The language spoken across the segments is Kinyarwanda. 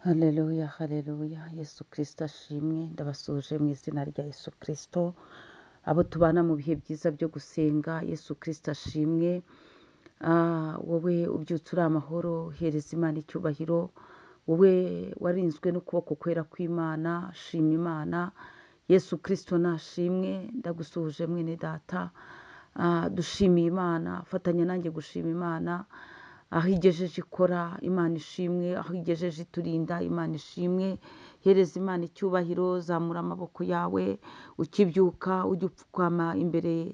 Haleluya, haleluya. Yesu Kristo ashimwe. Ndabasuhuje mu izina rya Yesu Kristo. Abo tubana mu bihe byiza byo gusenga, Yesu Kristo ashimwe. Wowe ubyutse uri amahoro, hereza Imana icyubahiro. Wowe warinzwe n'ukuboko kwera kw'Imana, shima Imana. Yesu Kristo nashimwe. Ndagusuhuje mwene data. Dushimiye Imana, fatanya nanjye gushima Imana. Aho igejeje ikora, Imana ishimwe. Aho igejeje iturinda, Imana ishimwe. Hereza Imana icyubahiro, zamura amaboko yawe, ukibyuka ujye upfukama imbere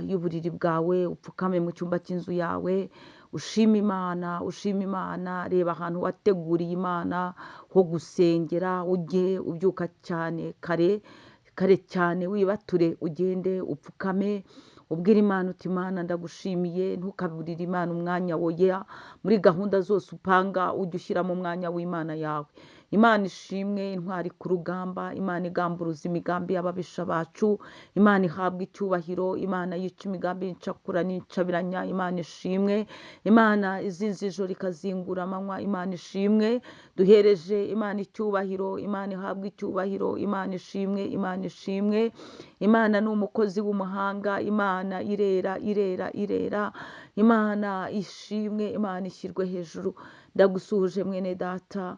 y'uburiri bwawe, upfukame mu cyumba cy'inzu yawe, ushima Imana, ushima Imana. Reba ahantu wateguriye Imana ho gusengera, ujye ubyuka cyane kare cyane, wibature ugende upfukame, ubwira Imana uti Imana ndagushimiye. Ntukaburire Imana umwanya woya, muri gahunda zose upanga ujye ushyiramo umwanya w'Imana yawe. Imana ishimwe, intwari ku rugamba, Imana igamburuza imigambi y'ababisha bacu, Imana ihabwa icyubahiro, Imana yica imigambi y'incakura n'incabiranya, Imana ishimwe. Imana izinze ijoro ikazingura amanywa, Imana ishimwe. Duhereje Imana icyubahiro, Imana ihabwa icyubahiro, Imana ishimwe, Imana ishimwe. Imana ni umukozi w'umuhanga, Imana irera irera irera, Imana ishimwe, Imana ishyirwe hejuru. Ndagusuhuje mwene data,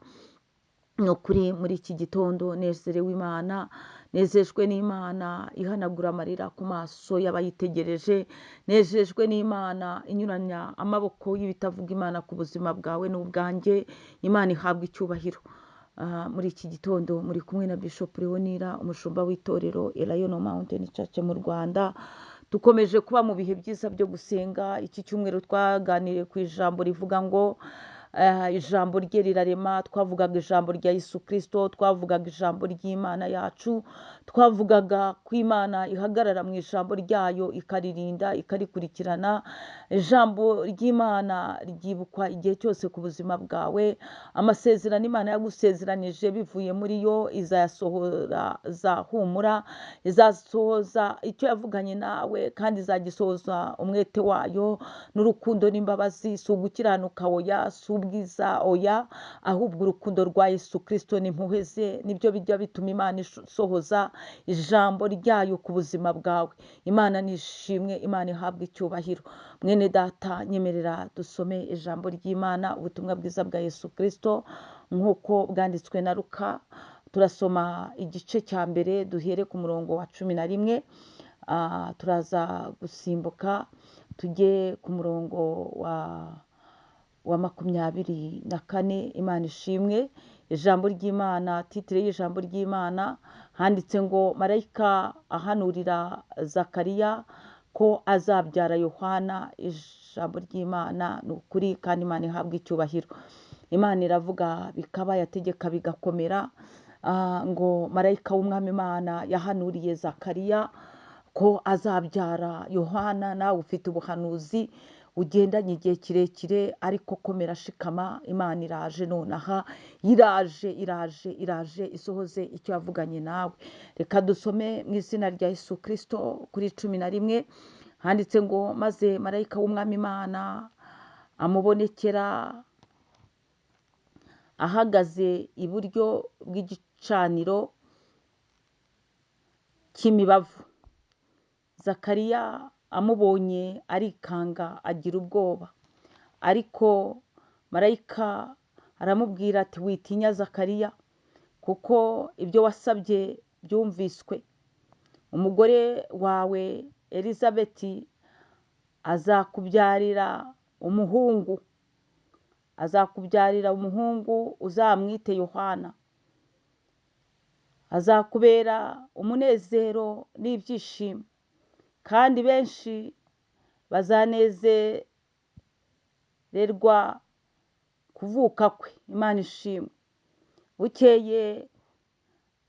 no kuri muri iki gitondo nezerewe Imana, nezejwe n'Imana ihanagura amarira ku maso y'abayitegereje, nejejwe n'Imana inyuranya amaboko y'ibitavuga Imana ku buzima bwawe n'ubwanjye. Imana ihabwa icyubahiro. Muri iki gitondo muri kumwe na Bishop Leonira, umushumba w'itorero Elayono Mountain Church mu Rwanda. Dukomeje kuba mu bihe byiza byo gusenga. Iki cyumweru twaganiriye ku ijambo rivuga ngo ijambo rye rirarema. Twavugaga ijambo rya Yesu Kristo, twavugaga ijambo ry'Imana yacu, twavugaga ko Imana ihagarara mu ijambo ryayo ikaririnda ikarikurikirana. Ijambo ry'Imana ryibukwa igihe cyose ku buzima bwawe. Amasezerano Imana yagusezeranije bivuye muri yo izayasohora, zahumura, izasohoza icyo yavuganye nawe kandi izagisohoza umwete wayo n'urukundo n'imbabazi. Si ugukiranuka oya, si ubwiza oya, ahubwo urukundo rwa Yesu Kristo n'impuhwe ze nibyo bijya bituma Imana isohoza ijambo ryayo ku buzima bwawe. Imana nishimwe, Imana ihabwa icyubahiro. Mwene data, nyemerera dusome ijambo ry'Imana, ubutumwa bwiza bwa Yesu Kristo nk'uko bwanditswe na Luka. Turasoma igice cya mbere duhere ku murongo wa 11. Turaza gusimbuka tujye ku murongo wa 24. Imana ishimwe. Ijambo ry'Imana, titire y'ijambo ry'Imana handitse ngo marayika ahanurira Zakariya ko azabyara Yohana. Ijambo ry'Imana ni ukuri kandi Imana ihabwa icyubahiro. Imana iravuga bikaba, yategeka bigakomera, ngo marayika w'umwami Imana yahanuriye Zakariya ko azabyara Yohana. Nawe ufite ubuhanuzi ugendanye igihe kirekire, ariko komera shikama. Imana iraje nonaha, iraje isohoze icyo yavuganye nawe. Reka dusome mu izina rya Yesu Kristo kuri 11. Handitse ngo maze marayika w'umwami Imana amubonekera ahagaze iburyo bw'igicaniro cy'imibavu. Zakariya amubonye arikanga agira ubwoba, ariko marayika aramubwira ati witinya Zakariya, kuko ibyo wasabye byumviswe. Umugore wawe Elizabeti azakubyarira umuhungu, uzamwite Yohana. Azakubera umunezero n'ibyishimo, kandi benshi bazanezererwa kuvuka kwe. Imana ishimwe. Bukeye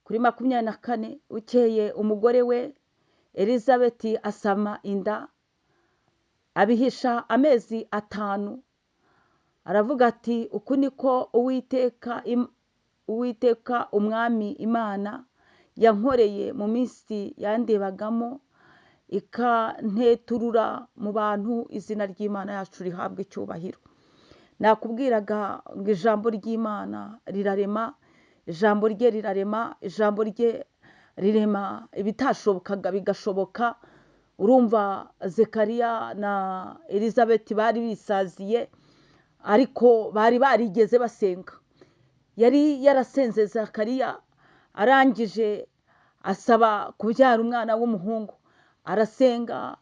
kuri 24, bukeye umugore we Elizabeti asama inda, abihisha amezi 5. Aravuga ati uku niko Uwiteka umwami Imana yankoreye mu minsi yandebagamo ikanteturura mu bantu. Izina ry'Imana yacu rihabwa icyubahiro. nakubwiraga ngo ijambo ry'Imana rirarema, ijambo rye rirarema, ijambo rye rirema ibitashobokaga bigashoboka. Urumva Zekariya na Elizabeth bari bisaziye, ariko bari barigeze basenga. Yari yarasenze Zekariya, arangije asaba kubyara umwana w'umuhungu, arasenga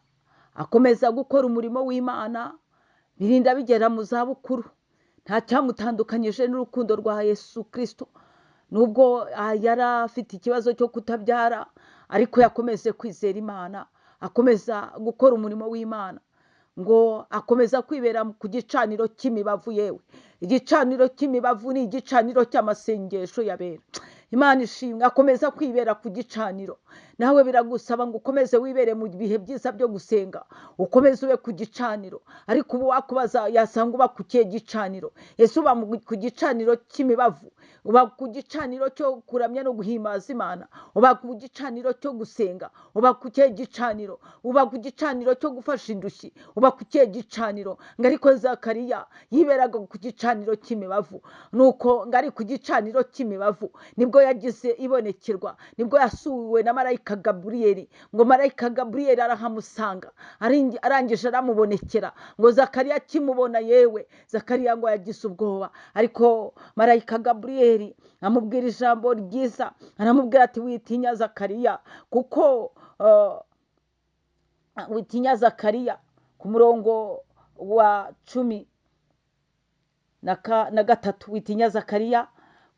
akomeza gukora umurimo w'Imana, birinda bigera mu zabukuru. Nta cyamutandukanyije n'urukundo rwa Yesu Kristo, nubwo yari afite ikibazo cyo kutabyara, ariko yakomeze kwizera Imana, akomeza gukora umurimo w'Imana, ngo akomeza kwibera ku gicaniro cy'imibavu. Yewe igicaniro cy'imibavu ni igicaniro cy'amasengesho yabera. Imana ishimwe, akomeza kwibera ku gicaniro. Nawe biragusaba ngo ukomeze wibere mu bihe byiza byo gusenga, ukomeze ube ku gicaniro. Ariko ubu wakubaza yasanga uba ku kihe gicaniro? Ese uba ku gicaniro cy'imibavu? Uba ku gicaniro cyo kuramya no guhimbaza Imana? Uba ku gicaniro cyo gusenga? Uba ku kihe gicaniro? Uba ku gicaniro cyo gufasha indushyi? Uba ku kihe gicaniro? Ngo ariko Zakariya yiberaga ku gicaniro cy'imibavu. Nuko ngo ari ku gicaniro cy'imibavu nibwo yagize ibonekerwa, nibwo yasuwe na marayika Gaburiyeli. Ngo marayika Gaburiyeli arahamusanga, arangije aramubonekera. Ngo Zakariya akimubona, yewe Zakariya ngo yagize ubwoba, ariko marayika Gaburiyeli amubwira ijambo ryiza, aramubwira ati witinya Zakariya, kuko witinya Zakariya. Ku murongo wa 13, witinya Zakariya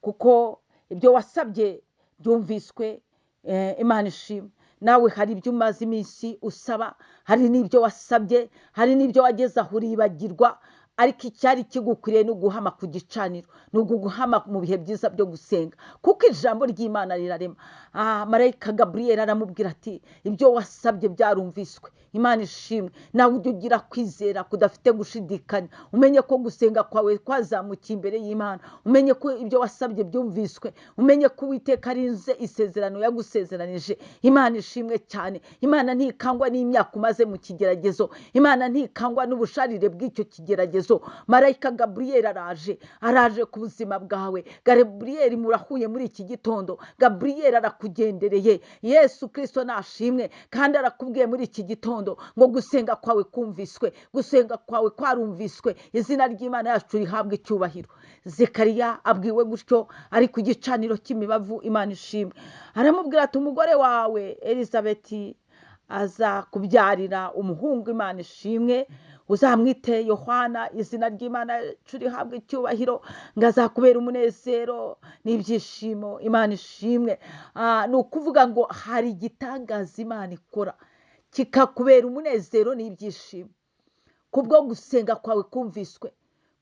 kuko ibyo wasabye byumviswe. Imana ishimwe. Nawe hari ibyo umaze iminsi usaba, hari n'ibyo wasabye, hari n'ibyo wageze aho uribagirwa, ariko icyari kigukwiriye no guhama ku gicaniro, no guhama mu bihe byiza byo gusenga, kuko ijambo ry'Imana rirarema. Marayika Gaburiyeli aramubwira ati ibyo wasabye byarumviswe. Imana ishimwe. Nawe ujye ugira kwizera kudafite gushidikanya, umenye ko gusenga kwawe kwazamukiye imbere y'Imana, umenye ko ibyo wasabye byumviswe, umenye ko Uwiteka arinze isezerano yagusezeranije. Imana ishimwe cyane. Imana ntikangwa n'imyaka umaze mu kigeragezo, Imana ntikangwa n'ubusharire bw'icyo kigeragezo. Marayika Gaburiyeli araje ku buzima bwawe. Gaburiyeli murahuye muri iki gitondo, Gaburiyeli arakugendereye. Yesu Kristo nashimwe, kandi arakubwiye muri iki gitondo ngo gusenga kwawe kumviswe, gusenga kwawe kwarumviswe. Izina ry'Imana yacu rihabwe icyubahiro. Zekariya abwiwe gutyo, ari ku gicaniro cy'imibavu. Imana ishimwe. Aramubwira ati umugore wawe Elizabeth azakubyarira umuhungu. Imana ishimwe. Uzamwite Yohana. Izina ry'Imana yacu rihabwe icyubahiro. Ngo azakubera umunezero n'ibyishimo. Imana ishimwe. Ni ukuvuga ngo hari igitangaza Imana ikora kikakubera umunezero n'ibyishimo, kubwo gusenga kwawe kumviswe,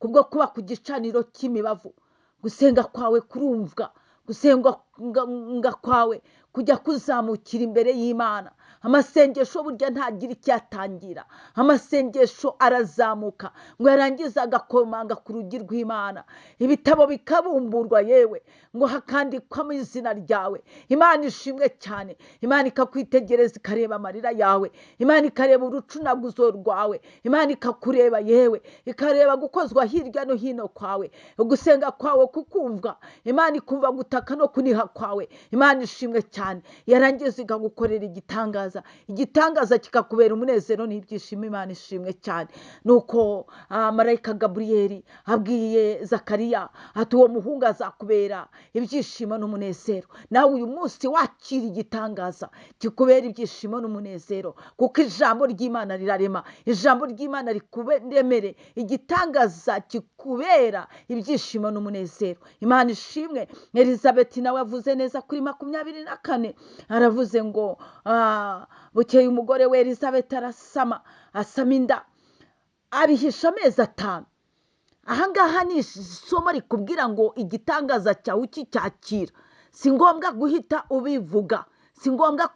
kubwo kuba ku gicaniro cy'imibavu. Gusenga kwawe kurumvwa, gusenga kwawe kujya kuzamukira imbere y'Imana. Amasengesho burya ntagira icyatangira, amasengesho arazamuka ngo yarangiza agakomanga ku rugi rw'Imana, ibitabo bikabumburwa, yewe ngo hakandikwamo izina ryawe. Imana ishimwe cyane. Imana ikakwitegereza ikareba amarira yawe, Imana ikareba urucunaguzo rwawe, Imana ikakureba, yewe ikareba gukozwa hirya no hino kwawe, gusenga kwawe kukumvwa, Imana ikumva gutaka no kuniha kwawe. Imana ishimwe cyane. Yarangiza ikagukorera igitangaza, igitangaza kikakubera umunezero n'ibyishimo. Imana ishimwe cyane. Nuko marayika Gaburiyeli abwiye Zakariya ati uwo muhungu azakubera ibyishimo n'umunezero. Nawe uyu munsi wakira igitangaza kikubera ibyishimo n'umunezero, kuko ijambo ry'Imana rirarema. Ijambo ry'Imana rikuberemere igitangaza kikubera ibyishimo n'umunezero. Imana ishimwe. Elizabeth nawe avuze neza kuri 24, aravuze ngo bukeye umugore we Elizabeth asama inda, abihisha amezi 5. Ahangaha ni isomo rikubwira ngo igitangaza cyawe ukicyakira, si ngombwa guhita ubivuga, si ngombwa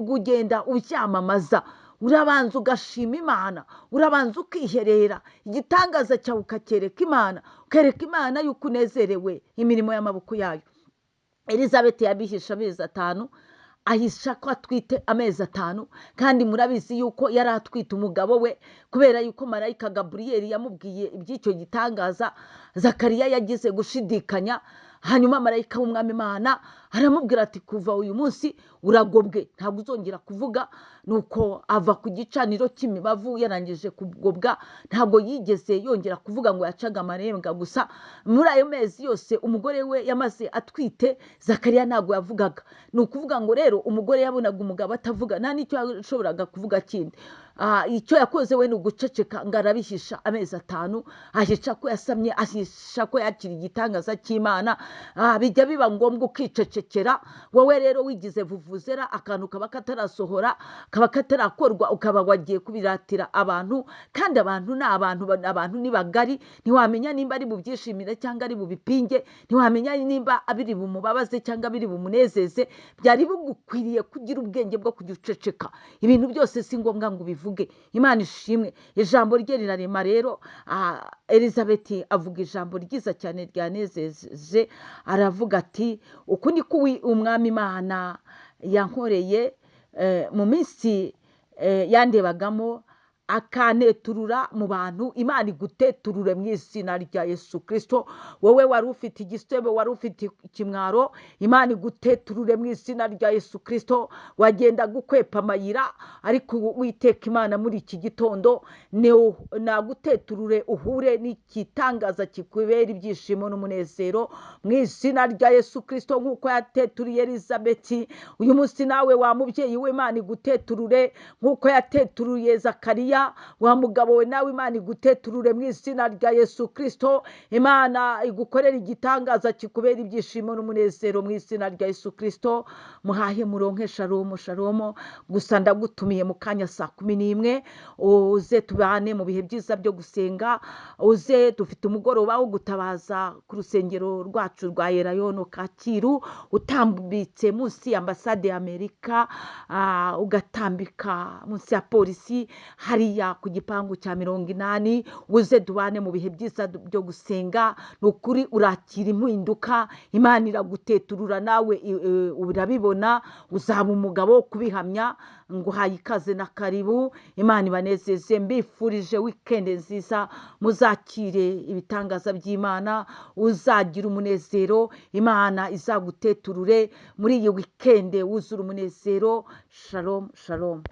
kugenda ubyamamaza. Urabanza ugashima Imana, urabanza ukiherera igitangaza cyawe ukacyereka Imana, ukereka Imana yuko unezerewe imirimo y'amaboko yayo. Elizabeth yabihisha amezi 5, ahisha ko atwite amezi 5, kandi murabizi yuko yari atwite umugabo we, kubera yuko marayika Gaburiyeli yamubwiye iby'icyo gitangaza. Zakariya yagize gushidikanya, hanyuma marayika w'umwami Imana aramubwira ati kuva uyu munsi uragobwe, ntabwo uzongera kuvuga. Nuko ava ku gicaniro cy'imibavu yarangije kugobwa, ntabwo yigeze yongera kuvuga ngo yacaga amarenga gusa. Muri ayo mezi yose umugore we yamaze atwite, Zakariya ntabwo yavugaga. Ni ukuvuga ngo rero umugore yabonaga umugabo atavuga, nta n'icyo yashoboraga kuvuga kindi. Icyo yakoze we ni uguceceka ngo arabihisha amezi 5, ahisha ko yasamye, ahisha ko yakira igitangaza cy'Imana. Bijya biba ngombwa ukicecekera. Wowe rero wigize vuvuzera, akantu kaba katarasohora, kaba katarakorwa, ukaba wagiye kubiratira abantu, kandi abantu ni abantu ni bagari. Ntiwamenya nimba ari bubyishimire cyangwa ari bubipinge, ntiwamenya nimba abiri bumubabaze cyangwa abiri bumunezeze. Byari bugukwiriye kugira ubwenge bwo kuguceceka. Ibintu byose si ngombwa ngo ubivuge. Imana ishimwe. Ijambo rye rirarema rero. Elizabeth avuga ijambo ryiza cyane ryanezeje, aravuga ati uku ni ko umwami Imana yankoreye mu minsi yandebagamo, akaneturura mu bantu. Imana iguteturure mu izina rya Yesu Kristo. Wowe wari ufite igisebo, wari ufite ikimwaro, Imana iguteturure mu izina rya Yesu Kristo. Wagenda gukwepa amayira, ariko Uwiteka Imana muri iki gitondo naguteturure uhure n'igitangaza kikubera ibyishimo n'umunezero mu izina rya Yesu Kristo. Nk'uko yateturiye Elizabeth, uyu munsi nawe wa mubyeyi w'Imana iguteturure, nk'uko yateturuye Zakariya wa mugabo we, nawe Imana iguteturure mu izina rya Yesu Kristo. Imana igukorera igitangaza kikubera ibyishimo n'umunezero mu izina rya Yesu Kristo. Muhahe muronke shalom shalom. Gusa ndagutumiye mu kanya saa 11, uze tubane mu bihe byiza byo gusenga. Uze dufite umugoroba wo gutabaza ku rusengero rwacu rwa Elayono Kacyiru, utambitse munsi y'ambasade y'Amerika, ugatambika munsi ya polisi hariya ku gipangu cya 80. Uze tubane mu bihe byiza byo gusenga. Nukuri urakira impinduka. Imana iraguteturura, nawe urabibona. Uzaba umugabo wo kubihamya. Nguhaye ikaze na karibu. Imana ibanezeze. Mbifurije weekend nziza, muzakire ibitangaza by'Imana, uzagira umunezero. Imana izaguteturure muri iyi weekend, wuzura umunezero. Shalom shalom.